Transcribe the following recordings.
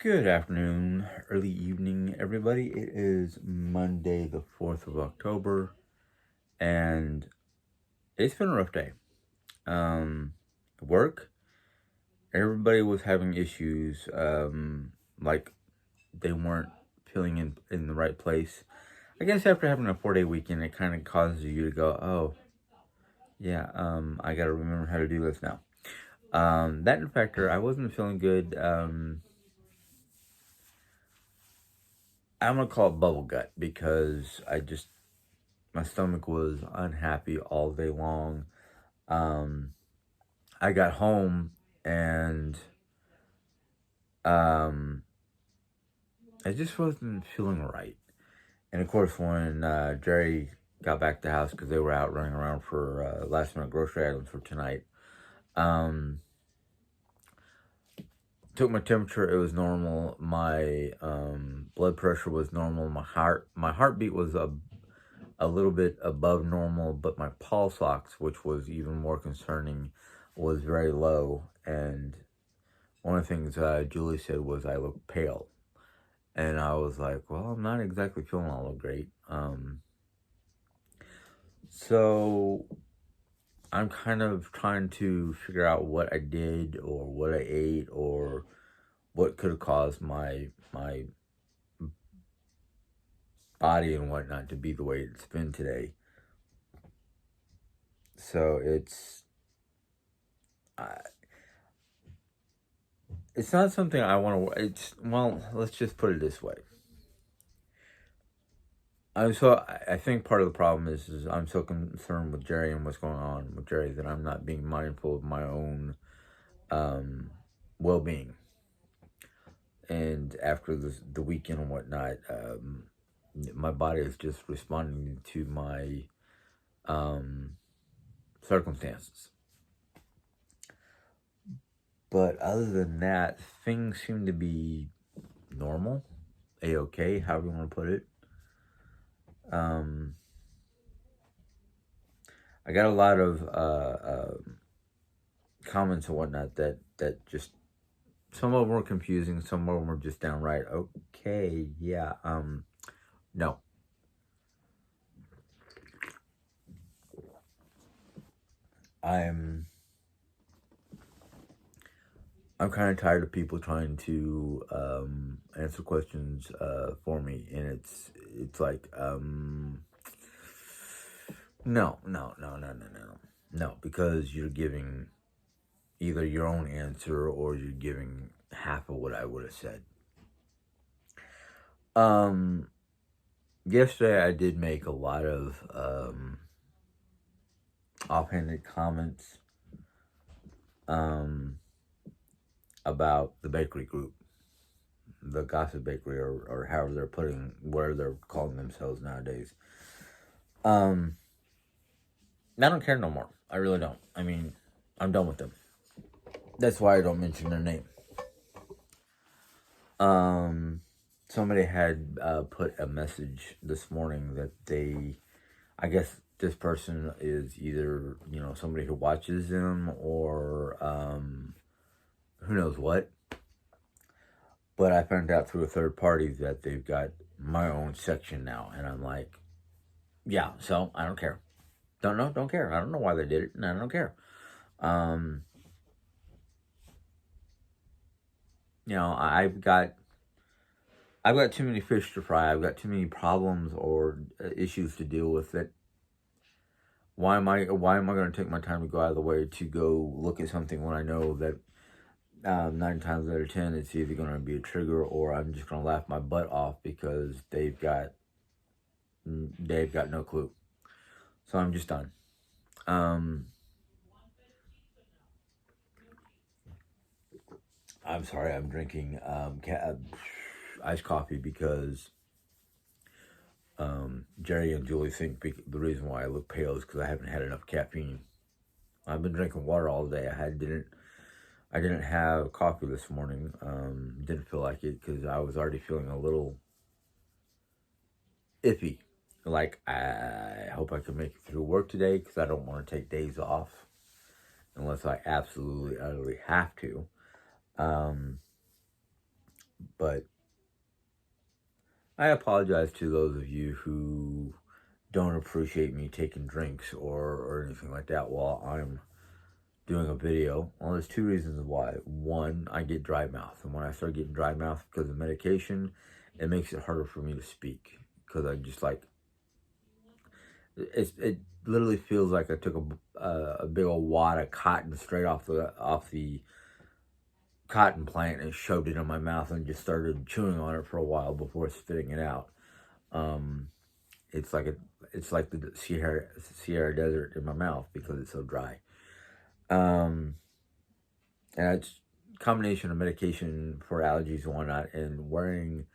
Good afternoon, early evening, everybody. It is Monday, the 4th of October, and it's been a rough day. Work, everybody was having issues, like they weren't feeling in the right place. I guess after having a 4-day weekend, it kind of causes you to go, oh, yeah, I got to remember how to do this now. That in factor, I wasn't feeling good. I'm gonna call it bubble gut because my stomach was unhappy all day long. Um, I got home and um, I just wasn't feeling right. And of course, when Jerry got back to the house because they were out running around for last minute grocery items for tonight, um, took my temperature. It was normal. My blood pressure was normal. My heartbeat was a little bit above normal, but my pulse ox, which was even more concerning, was very low. And one of the things Julie said was I look pale. And I was like, well, I'm not exactly feeling all that great. So I'm kind of trying to figure out what I did or what I ate or what could have caused my body and whatnot to be the way it's been today. So uh, it's not something I want to. Well, let's just put it this way. I think part of the problem is I'm so concerned with Jerry and what's going on with Jerry that I'm not being mindful of my own um, well being. And after the weekend and whatnot, my body is just responding to my um, circumstances. But other than that, things seem to be normal, a okay, however you want to put it. Um, I got a lot of comments and whatnot that just some of them were confusing, some of them were just downright okay. Yeah, no. I'm I'm kind of tired of people trying to answer questions for me, and it's like no, because you're giving either your own answer or you're giving half of what I would have said. Um, Yesterday I did make a lot of offhanded comments um about the bakery group, the Gossip Bakery, or however they're putting, where they're calling themselves nowadays. Um, I don't care no more. I really don't. I mean, I'm done with them. That's why I don't mention their name. Um, Somebody had put a message this morning that I guess this person is either somebody who watches them or who knows what. But I found out through a third party that they've got my own section now, and I'm like, yeah. So I don't care. Don't know. Don't care. I don't know why they did it, and I don't care. Um, I've got too many fish to fry. I've got too many problems or issues to deal with. That why am I going to take my time to go out of the way to go look at something when I know that 9 times out of 10 it's either going to be a trigger or I'm just going to laugh my butt off because they've got no clue. So I'm just done. I'm sorry. I'm drinking iced coffee because Jerry and Julie think the reason why I look pale is because I haven't had enough caffeine. I've been drinking water all day. I didn't have coffee this morning. Didn't feel like it because I was already feeling a little iffy. Like I hope I can make it through work today because I don't want to take days off unless I absolutely utterly have to. Um, But I apologize to those of you who don't appreciate me taking drinks or anything like that while I'm doing a video. Well, there's two reasons why. One, I get dry mouth, and when I start getting dry mouth because of medication, it makes it harder for me to speak because I just like it literally feels like I took a big old wad of cotton straight off the cotton plant and shoved it in my mouth and just started chewing on it for a while before spitting it out. Um, it's like the Sierra Desert in my mouth because it's so dry. And it's a combination of medication for allergies and whatnot, and wearing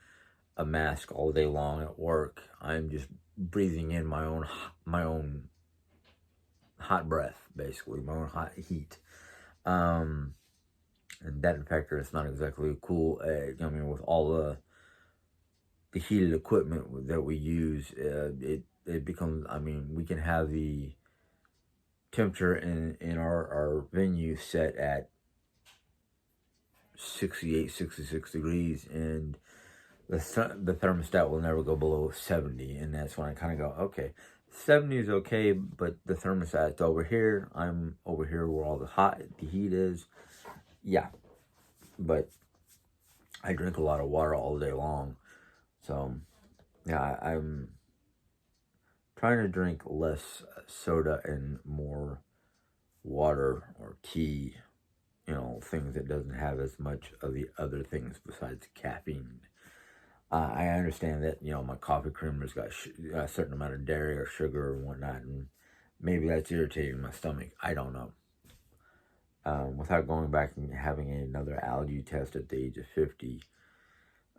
a mask all day long at work. I'm just breathing in my own hot breath, basically my own hot heat. And that factor is not exactly cool. I mean, with all the heated equipment that we use, it becomes. I mean, we can have the temperature in our venue set at 68, 66 degrees, and the thermostat will never go below 70, and that's when I kind of go, okay, 70 is okay, but the thermostat's over here. I'm over here where all the heat is. Yeah, but I drink a lot of water all day long, so yeah, I'm trying to drink less soda and more water or tea, things that doesn't have as much of the other things besides caffeine. I understand that, my coffee creamer's got a certain amount of dairy or sugar or whatnot, and maybe that's irritating my stomach. I don't know. Without going back and having another allergy test at the age of 50,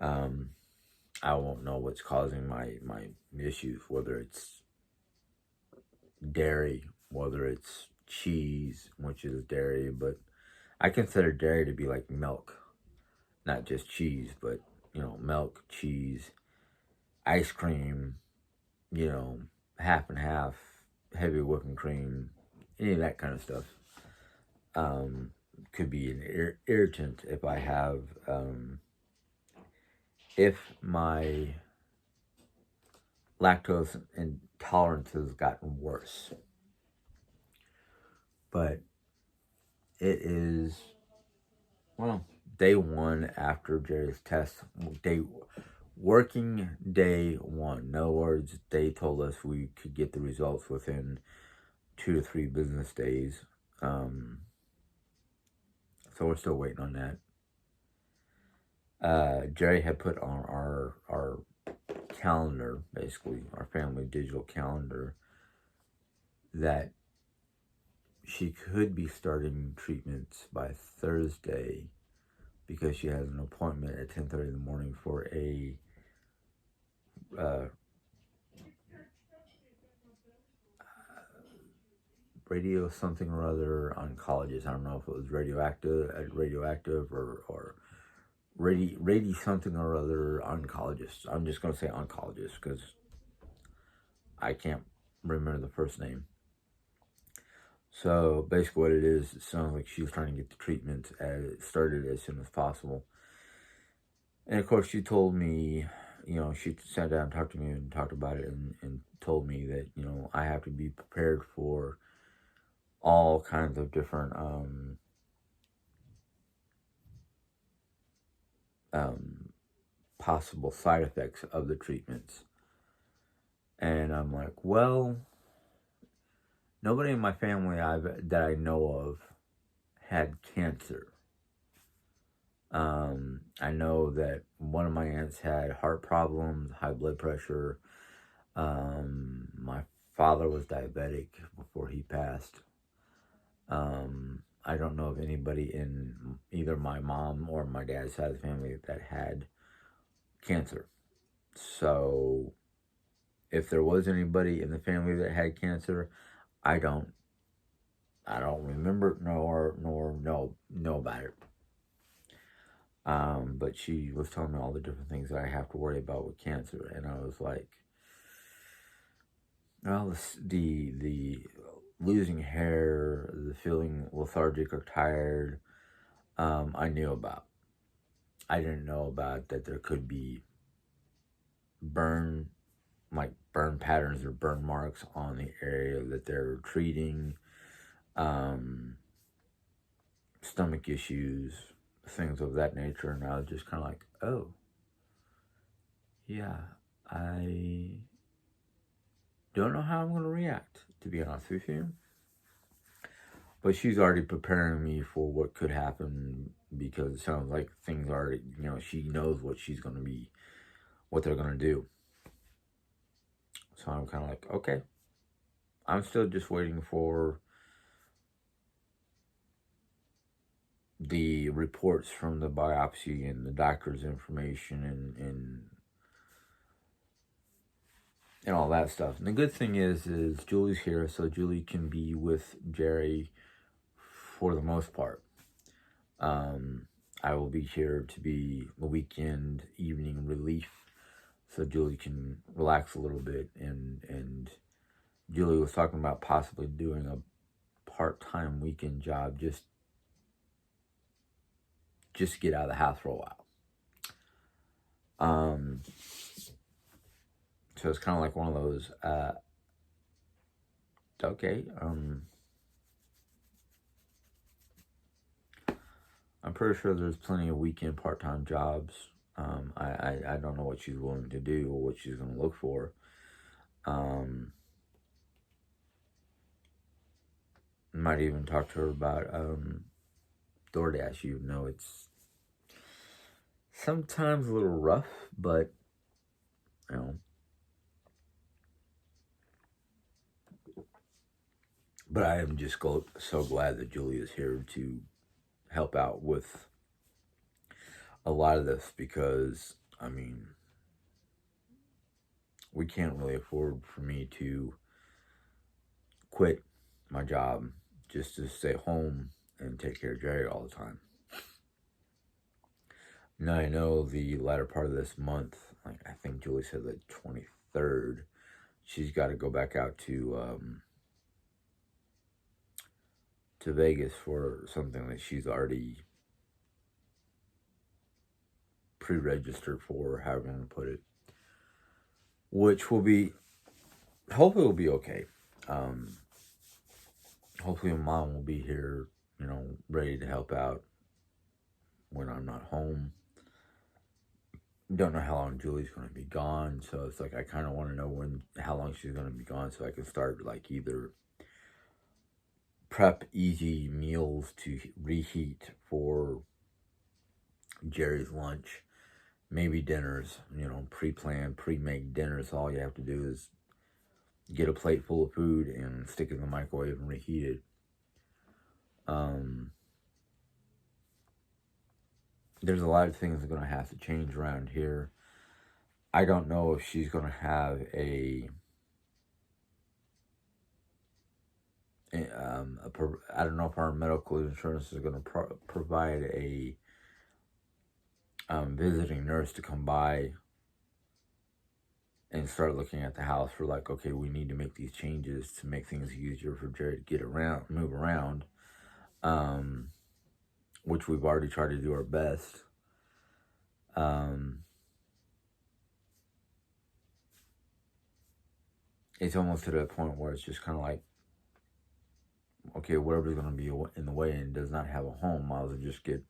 I won't know what's causing my issues, whether it's dairy, whether it's cheese, which is dairy, but I consider dairy to be like milk, not just cheese, but, milk, cheese, ice cream, half and half, heavy whipping cream, any of that kind of stuff. Could be an irritant if I have, if my lactose intolerance has gotten worse. But it is, day one after Jerry's test, working day one. In other words, they told us we could get the results within 2 to 3 business days. So we're still waiting on that. Jerry had put on our calendar, basically our family digital calendar, that she could be starting treatments by Thursday because she has an appointment at 10:30 in the morning for a radio something or other oncologist. I don't know if it was radioactive or radi something or other oncologist. I'm just going to say oncologist because I can't remember the first name. So basically what it is, it sounds like she was trying to get the treatment started as soon as possible. And of course she told me, she sat down and talked to me and talked about it and told me that, I have to be prepared for all kinds of different possible side effects of the treatments. And I'm like, well, nobody in my family that I know of had cancer. I know that one of my aunts had heart problems, high blood pressure. My father was diabetic before he passed. I don't know of anybody in either my mom or my dad's side of the family that had cancer. So if there was anybody in the family that had cancer, I don't remember nor know about it. But she was telling me all the different things that I have to worry about with cancer, and I was like, well, the losing hair, the feeling lethargic or tired, I knew about. I didn't know about that there could be burn patterns or burn marks on the area that they're treating, um, stomach issues, things of that nature. And I was just kind of like, oh, yeah, I don't know how I'm going to react, to be honest with you. But she's already preparing me for what could happen because it sounds like things already, she knows what what they're going to do. So I'm kind of like, okay. I'm still just waiting for the reports from the biopsy and the doctor's information and all that stuff. And the good thing is Julie's here, so Julie can be with Jerry for the most part. I will be here to be a weekend evening relief, so Julie can relax a little bit. And Julie was talking about possibly doing a part-time weekend job just to get out of the house for a while. So it's kind of like one of those, okay, I'm pretty sure there's plenty of weekend part-time jobs. I don't know what she's willing to do or what she's going to look for. Might even talk to her about DoorDash, even though it's sometimes a little rough, but but I am just so glad that Julie is here to help out with a lot of this, because we can't really afford for me to quit my job just to stay home and take care of Jerry all the time. Now I know the latter part of this month, like I think Julie said the 23rd, she's got to go back out to Vegas for something that she's already pre-registered for, however you want to put it, which will be, hopefully will be okay. Hopefully Mom will be here, ready to help out when I'm not home. Don't know how long Julie's going to be gone, so it's like I kind of want to know how long she's going to be gone, so I can start like either prep easy meals to reheat for Jerry's lunch, maybe dinners, pre-planned, pre-made dinners. All you have to do is get a plate full of food and stick it in the microwave and reheat it. There's a lot of things that are going to have to change around here. I don't know if she's going to have I don't know if our medical insurance is going to provide a visiting nurse to come by and start looking at the house for like, okay, we need to make these changes to make things easier for Jared to move around, which we've already tried to do our best. It's almost to that point where it's just kind of like, okay, whatever's going to be in the way and does not have a home, might as well just get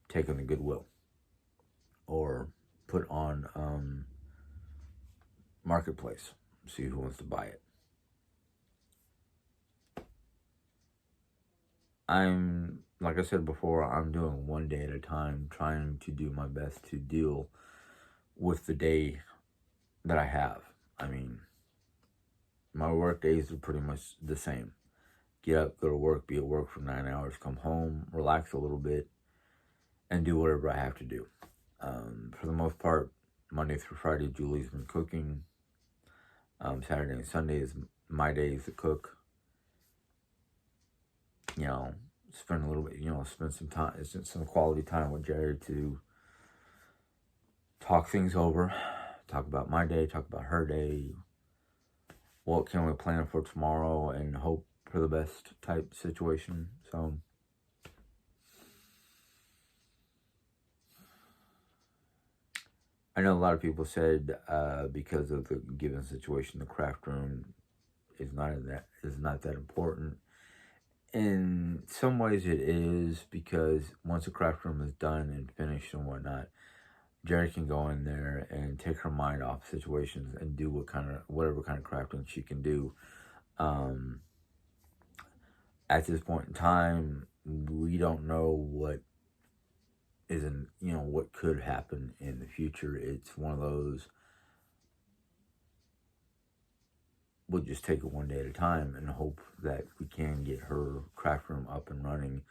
taken to Goodwill or put on Marketplace, see who wants to buy it. Like I said before, I'm doing one day at a time, trying to do my best to deal with the day that I have. My work days are pretty much the same. Get up, go to work, be at work for 9 hours, come home, relax a little bit, and do whatever I have to do. For the most part, Monday through Friday, Julie's been cooking. Saturday and Sunday is my days to cook. Spend a little bit, spend some time, some quality time with Jerry to talk things over, talk about my day, talk about her day, what can we plan for tomorrow, and hope for the best type situation. So I know a lot of people said because of the given situation, the craft room is not that important. In some ways, it is, because once a craft room is done and finished and whatnot, Jerry can go in there and take her mind off situations and do whatever kind of crafting she can do. Um, at this point in time, we don't know what isn't, what could happen in the future. It's one of those, we'll just take it one day at a time and hope that we can get her craft room up and running.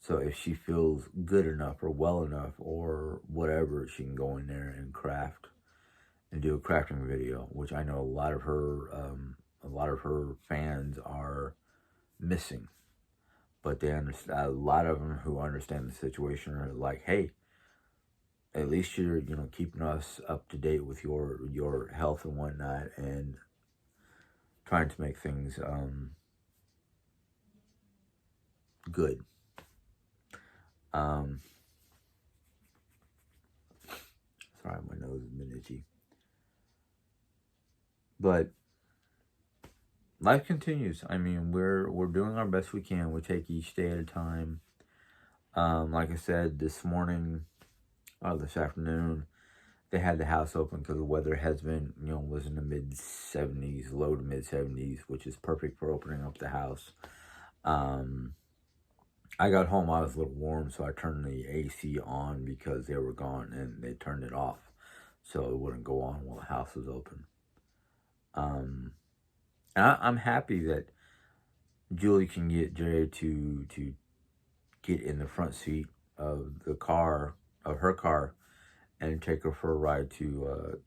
So if she feels good enough or well enough or whatever, she can go in there and craft and do a crafting video, which I know a lot of her fans are missing. But they understand, a lot of them who understand the situation are like, hey, at least you're keeping us up to date with your health and whatnot, and trying to make things good. Um, Sorry, my nose is been itchy. But life continues. I mean, we're doing our best we can. We take each day at a time. Like I said, this afternoon, they had the house open because the weather has been, was in the mid 70s, low to mid 70s, which is perfect for opening up the house. I got home, I was a little warm, so I turned the AC on because they were gone, and they turned it off so it wouldn't go on while the house was open. And I'm happy that Julie can get Jerry to get in the front seat of her car, and take her for a ride to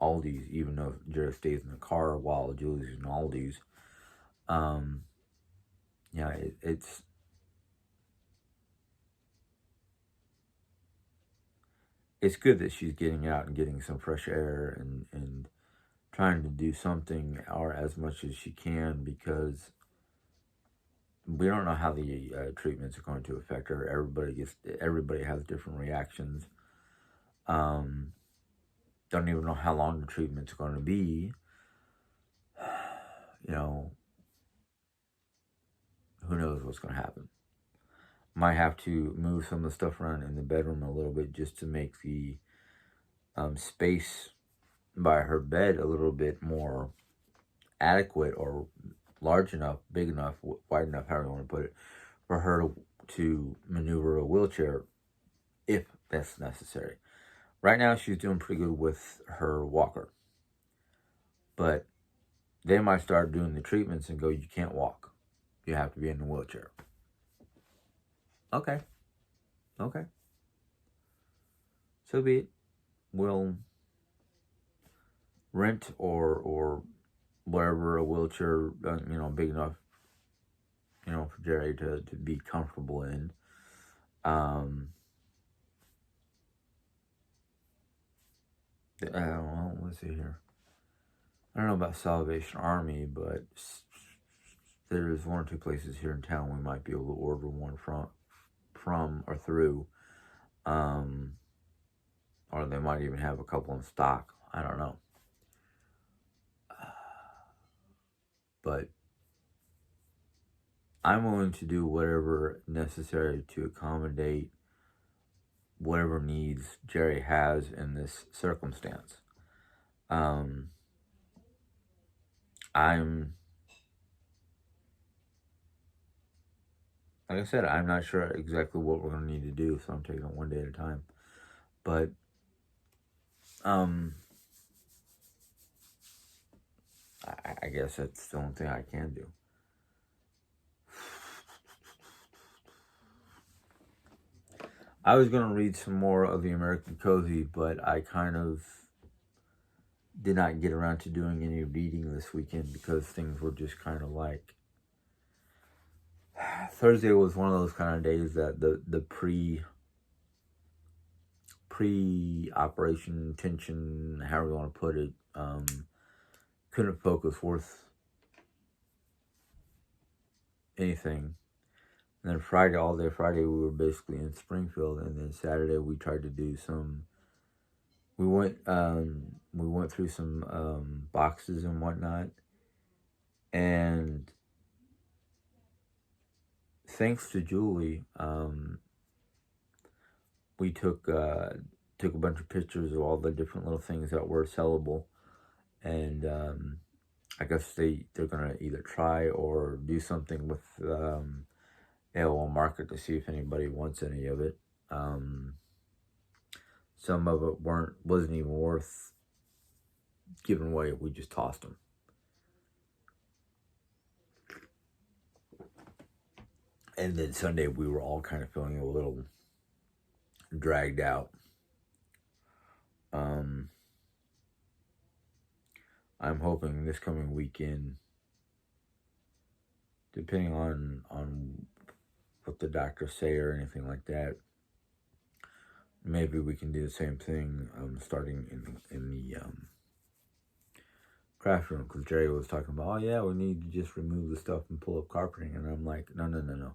Aldi's, even though Jerry stays in the car while Julie's in Aldi's. Yeah, it's good that she's getting out and getting some fresh air, and trying to do something or as much as she can, because we don't know how the treatments are going to affect her. Everybody has different reactions. Don't even know how long the treatment's going to be. Who knows what's going to happen. Might have to move some of the stuff around in the bedroom a little bit just to make the space by her bed a little bit more adequate, or large enough, big enough, wide enough, however you want to put it, for her to maneuver a wheelchair if that's necessary. Right now, she's doing pretty good with her walker, but they might start doing the treatments and go, you can't walk. You have to be in the wheelchair. Okay. So be it. We'll rent or whatever a wheelchair, big enough, for Jerry to be comfortable in. Well, let's see here. I don't know about Salvation Army, but there's one or two places here in town we might be able to order one from or through. Or they might even have a couple in stock. I don't know. But I'm willing to do whatever necessary to accommodate whatever needs Jerry has in this circumstance. Like I said, I'm not sure exactly what we're going to need to do, so I'm taking it one day at a time. But, I guess that's the only thing I can do. I was going to read some more of the American Cozy, but I kind of did not get around to doing any reading this weekend because things were just kind of like, Thursday was one of those kind of days that the pre-operation tension, however you want to put it, couldn't focus worth anything. And then all day Friday, we were basically in Springfield, and then Saturday we tried to do some we went through some boxes and whatnot, and thanks to Julie, we took a bunch of pictures of all the different little things that were sellable, and I guess they're gonna either try or do something with AOL Market to see if anybody wants any of it. Some of it wasn't even worth giving away. We just tossed them. And then Sunday we were all kind of feeling a little dragged out. I'm hoping this coming weekend, depending on what the doctors say or anything like that, maybe we can do the same thing starting in the craft room, because Jerry was talking about, oh yeah, we need to just remove the stuff and pull up carpeting, and I'm like, no,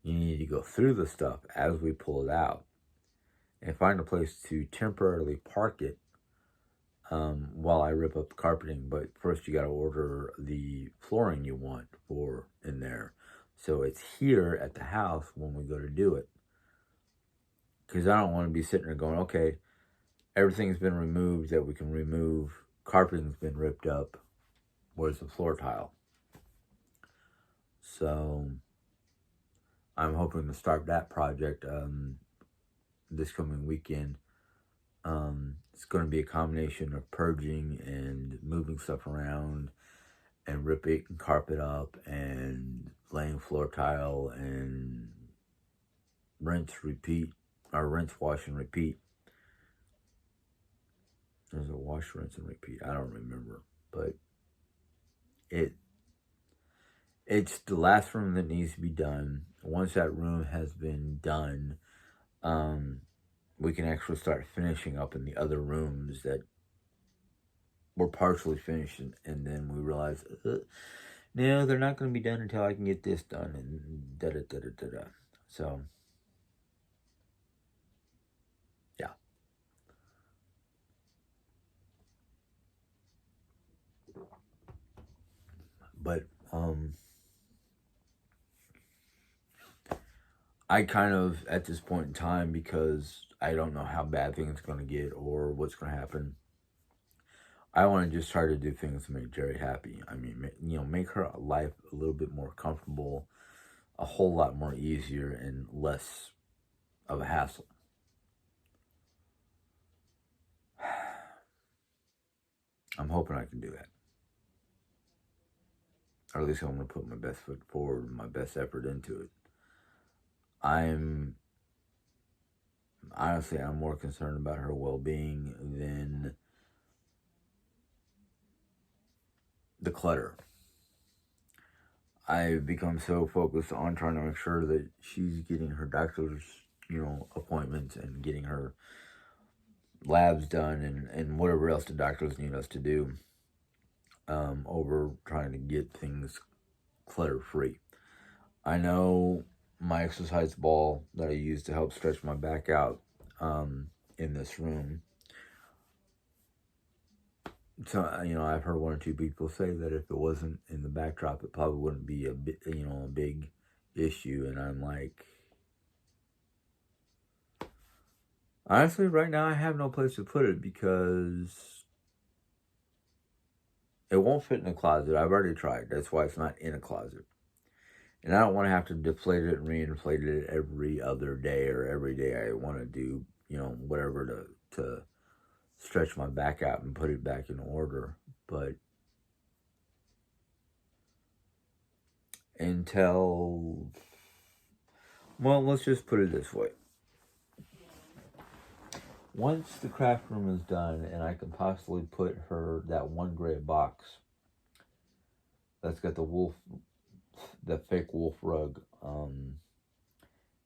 you need to go through the stuff as we pull it out and find a place to temporarily park it while I rip up the carpeting. But first you got to order the flooring you want for in there, so it's here at the house when we go to do it, because I don't want to be sitting there going, okay, everything's been removed that we can remove, carpeting's been ripped up, where's the floor tile? So I'm hoping to start that project this coming weekend. It's going to be a combination of purging and moving stuff around and ripping carpet up and laying floor tile and rinse, wash, and repeat. There's a wash, rinse, and repeat. I don't remember, but it's the last room that needs to be done. Once that room has been done, we can actually start finishing up in the other rooms that were partially finished, and then we realize, no, they're not going to be done until I can get this done, and da-da-da-da-da-da. So, yeah. But, I kind of, at this point in time, because I don't know how bad things are going to get or what's going to happen, I want to just try to do things to make Jerry happy. I mean, make her life a little bit more comfortable, a whole lot more easier, and less of a hassle. I'm hoping I can do that. Or at least I'm going to put my best foot forward, my best effort into it. I'm more concerned about her well-being than the clutter. I've become so focused on trying to make sure that she's getting her doctor's, appointments and getting her labs done and whatever else the doctors need us to do, over trying to get things clutter-free. I know my exercise ball that I use to help stretch my back out in this room. So, I've heard one or two people say that if it wasn't in the backdrop, it probably wouldn't be a big issue. And I'm like, honestly, right now I have no place to put it because it won't fit in a closet. I've already tried. That's why it's not in a closet. And I don't want to have to deflate it and reinflate it every other day or every day I want to do, whatever to stretch my back out and put it back in order. But let's just put it this way. Once the craft room is done and I can possibly put her that one gray box that's got the fake wolf rug,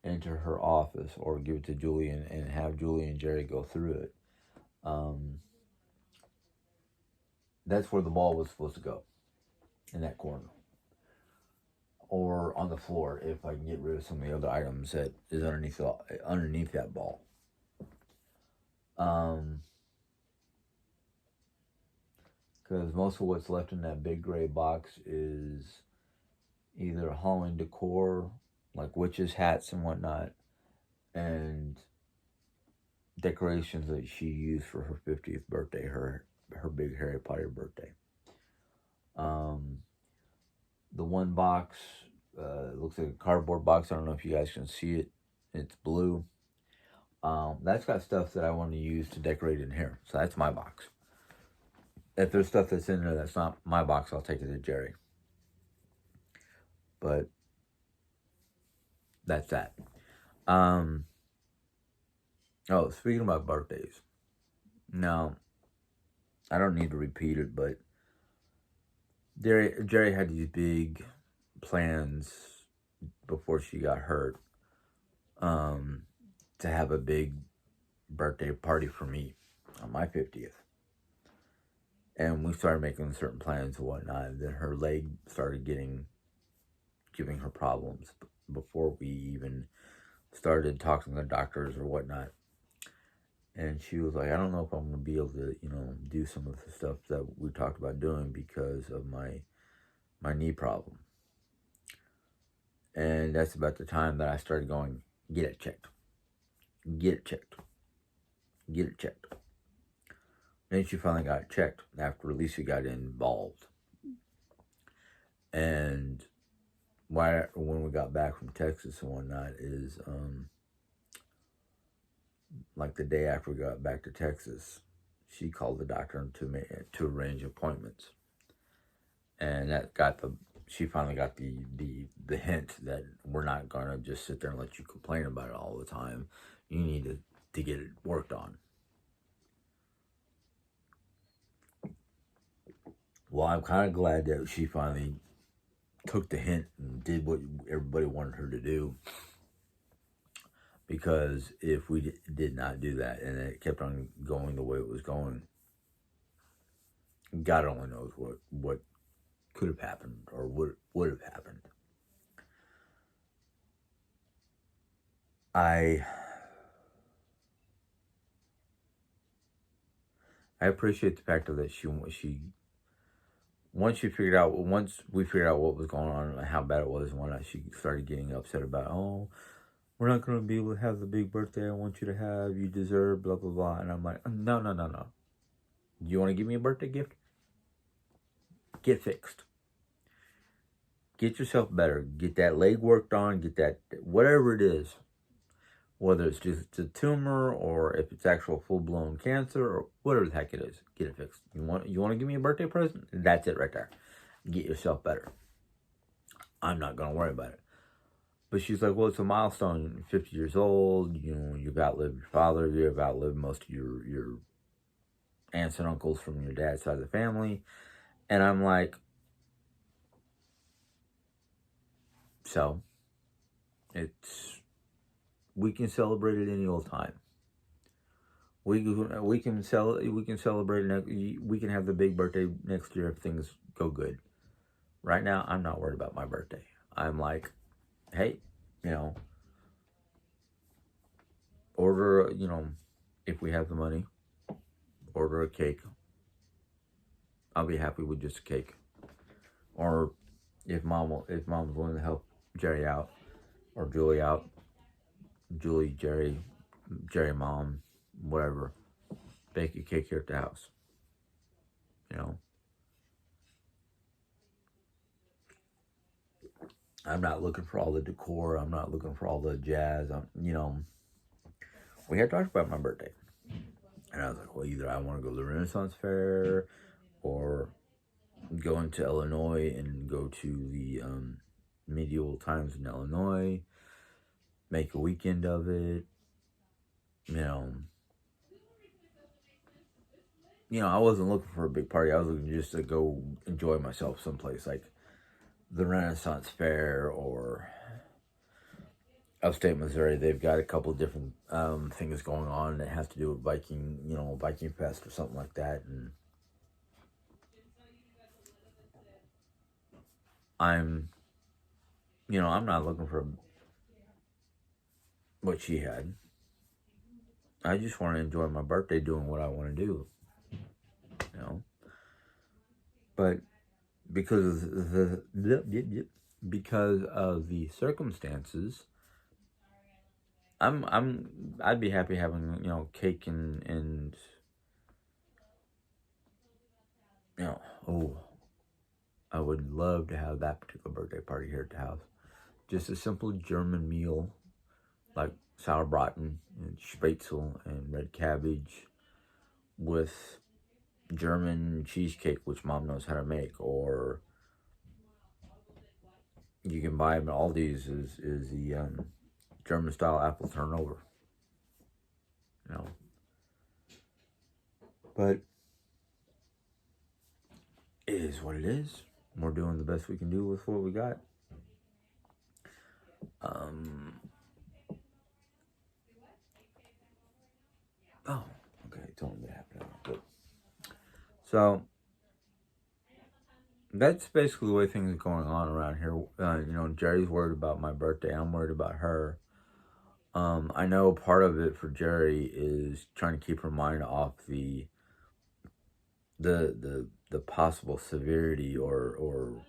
into her office, or give it to Julie and have Julie and Jerry go through it. That's where the ball was supposed to go, in that corner. Or on the floor, if I can get rid of some of the other items that is underneath that ball. because most of what's left in that big gray box is either Halloween decor, like witches' hats and whatnot, and decorations that she used for her 50th birthday, her big Harry Potter birthday. Um, the one box looks like a cardboard box. I don't know if you guys can see it. It's blue. That's got stuff that I want to use to decorate in here. So that's my box. If there's stuff that's in there that's not my box, I'll take it to Jerry. But that's that. Oh, speaking about birthdays. Now, I don't need to repeat it, but Jerry had these big plans before she got hurt to have a big birthday party for me on my 50th. And we started making certain plans and whatnot. And then her leg started giving her problems before we even started talking to doctors or whatnot. And she was like, I don't know if I'm going to be able to, do some of the stuff that we talked about doing because of my knee problem. And that's about the time that I started going, get it checked. Get it checked. Get it checked. Then she finally got checked after Alicia got involved. And when we got back from Texas and whatnot is, like the day after we got back to Texas, she called the doctor to arrange appointments. And she finally got the hint that we're not going to just sit there and let you complain about it all the time. You need to get it worked on. Well, I'm kind of glad that she finally took the hint and did what everybody wanted her to do. Because if we did not do that and it kept on going the way it was going, God only knows what could have happened or would have happened. I appreciate the fact that she once we figured out what was going on and how bad it was and whatnot, she started getting upset about, oh, we're not going to be able to have the big birthday I want you to have. You deserve blah, blah, blah. And I'm like, no. You want to give me a birthday gift? Get fixed. Get yourself better. Get that leg worked on. Get that, whatever it is. Whether it's just a tumor or if it's actual full-blown cancer or whatever the heck it is. Get it fixed. You want to give me a birthday present? That's it right there. Get yourself better. I'm not going to worry about it. But she's like, well, it's a milestone. You're 50 years old. You've outlived your father. You've outlived most of your aunts and uncles from your dad's side of the family. And I'm like, so we can celebrate it any old time. We can celebrate. We can have the big birthday next year if things go good. Right now, I'm not worried about my birthday. I'm like, hey, order, if we have the money, order a cake. I'll be happy with just a cake. Or if mom's willing to help Jerry out, or Julie out, Julie, Jerry, mom, whatever, bake a cake here at the house. I'm not looking for all the decor. I'm not looking for all the jazz. We had talked about my birthday. And I was like, well, either I want to go to the Renaissance Fair or go into Illinois and go to the medieval times in Illinois, make a weekend of it. I wasn't looking for a big party. I was looking just to go enjoy myself someplace like the Renaissance Fair or upstate Missouri. They've got a couple of different things going on that has to do with Viking, Viking Fest or something like that. And I'm not looking for what she had. I just want to enjoy my birthday doing what I want to do. But because of because of the circumstances, I'd be happy having, cake and you know oh, I would love to have that particular birthday party here at the house. Just a simple German meal like sauerbraten and spätzle and red cabbage with German cheesecake, which mom knows how to make, or you can buy them at Aldi's. Is the German style apple turnover, you know. But it is what it is. We're doing the best we can do with what we got. Um. Oh, okay. Don't let me happen. But so that's basically the way things are going on around here. Jerry's worried about my birthday. I'm worried about her. I know part of it for Jerry is trying to keep her mind off the possible severity or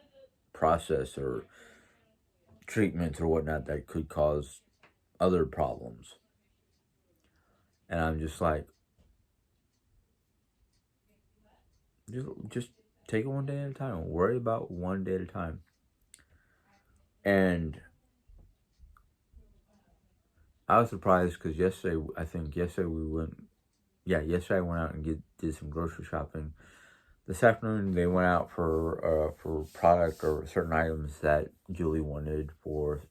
process or treatments or whatnot that could cause other problems. And I'm just like, just take it one day at a time. Worry about one day at a time. And I was surprised because yesterday we went. Yeah, yesterday I went out and did some grocery shopping. This afternoon they went out for product or certain items that Julie wanted for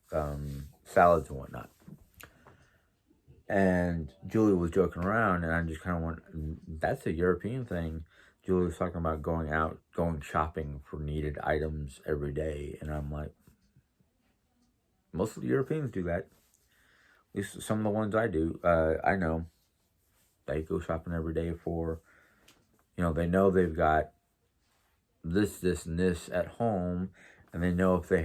salads and whatnot. And Julie was joking around, and I just kind of went, "That's a European thing." Julie was talking about going shopping for needed items every day, and I'm like, most of the Europeans do that. At least some of the ones I do, I know they go shopping every day for, they know they've got this, and this at home, and they know if they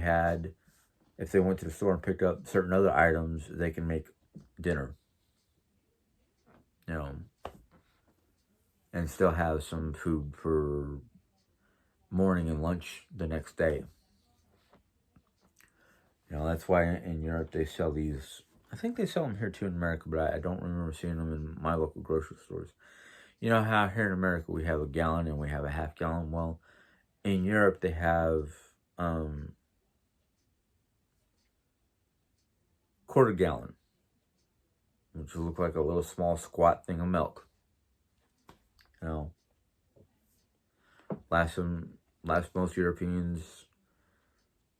went to the store and picked up certain other items, they can make dinner, and still have some food for morning and lunch the next day. That's why in Europe they sell these. I think they sell them here too in America, but I don't remember seeing them in my local grocery stores. You know how here in America we have a gallon and we have a half gallon? Well, in Europe they have quarter gallon, which will look like a little small squat thing of milk. Last most Europeans,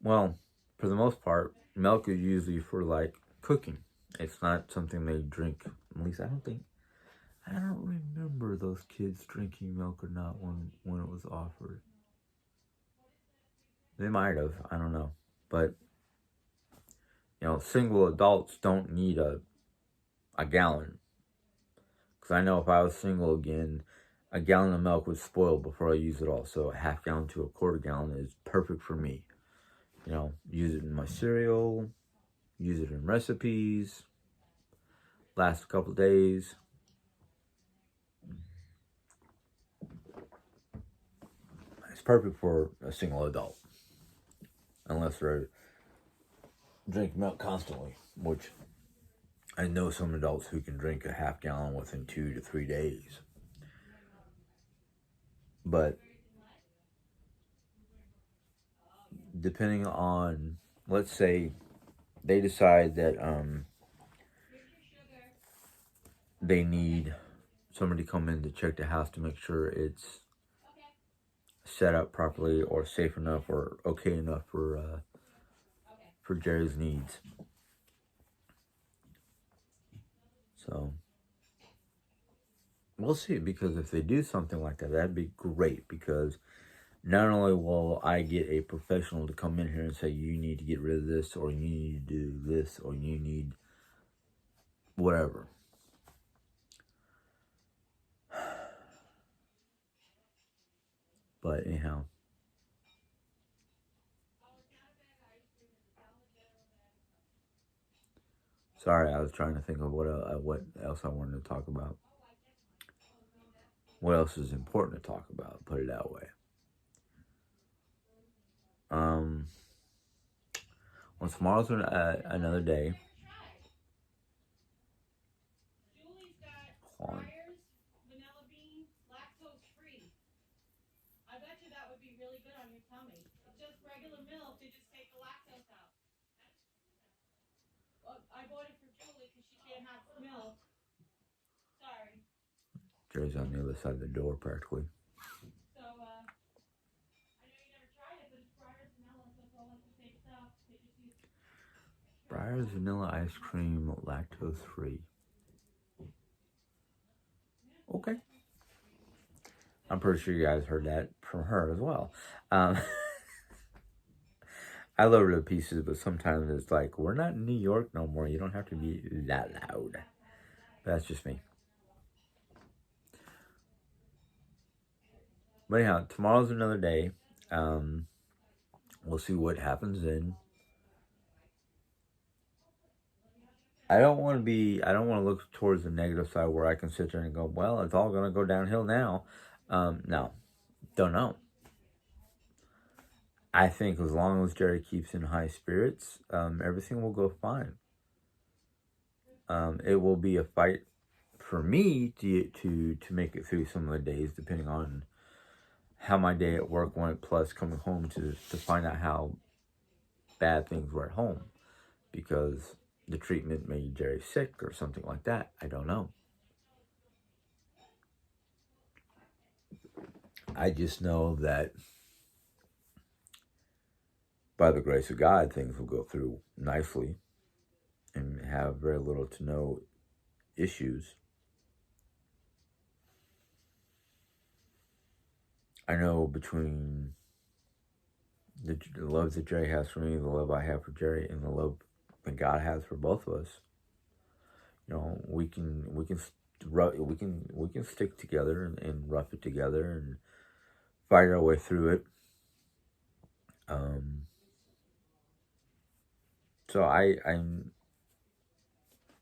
well, for the most part, milk is usually for like cooking. It's not something they drink. At least I don't remember those kids drinking milk or not when it was offered. They might have. I don't know. But single adults don't need a gallon. Because I know if I was single again, a gallon of milk would spoil before I use it all. So a half gallon to a quarter gallon is perfect for me. Use it in my cereal, use it in recipes, last a couple days. It's perfect for a single adult. Unless they're drinking milk constantly, which I know some adults who can drink a half gallon within 2 to 3 days. But depending on, let's say they decide that they need somebody to come in to check the house to make sure it's set up properly or safe enough or okay enough for Jerry's needs. So we'll see, because if they do something like that, that'd be great, because not only will I get a professional to come in here and say, you need to get rid of this, or you need to do this, or you need whatever. But anyhow. Sorry, I was trying to think of what else I wanted to talk about. What else is important to talk about? Put it that way. Well, tomorrow's another day. Hold on. Jerry's on the other side of the door, practically. Breyers vanilla ice cream, lactose free. Okay. I'm pretty sure you guys heard that from her as well. I love her to pieces, but sometimes it's like, we're not in New York no more. You don't have to be that loud. But that's just me. But anyhow, tomorrow's another day. We'll see what happens then. I don't want to look towards the negative side where I can sit there and go, well, it's all going to go downhill now. No, don't know. I think as long as Jerry keeps in high spirits, everything will go fine. It will be a fight for me to make it through some of the days, depending on how my day at work went, plus coming home to find out how bad things were at home, because the treatment made Jerry sick or something like that. I don't know. I just know that by the grace of God, things will go through nicely and have very little to no issues. I know between the love that Jerry has for me, the love I have for Jerry, and the love that God has for both of us, you know, we can stick together and rough it together and fight our way through it. So I'm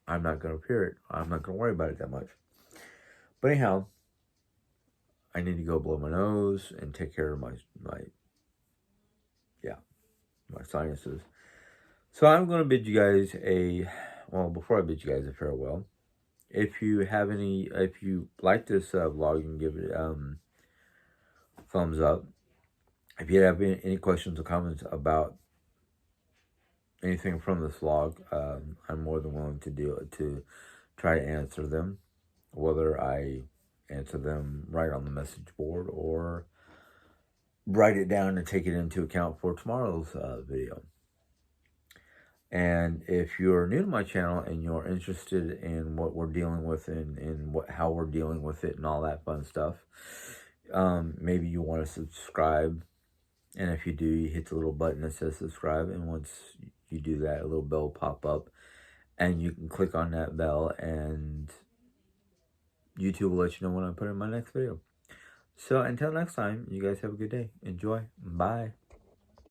not gonna fear it. I'm not gonna worry about it that much. But anyhow, I need to go blow my nose and take care of my sinuses. So I'm going to bid you guys before I bid you guys a farewell, if you like this vlog, you can give it thumbs up. If you have any questions or comments about anything from this vlog, I'm more than willing to try to answer them, whether I answer them right on the message board or write it down and take it into account for tomorrow's video. And if you're new to my channel and you're interested in what we're dealing with and how we're dealing with it and all that fun stuff, maybe you want to subscribe. And if you do, you hit the little button that says subscribe. And once you do that, a little bell will pop up. And you can click on that bell and YouTube will let you know when I put in my next video. So until next time, you guys have a good day. Enjoy. Bye.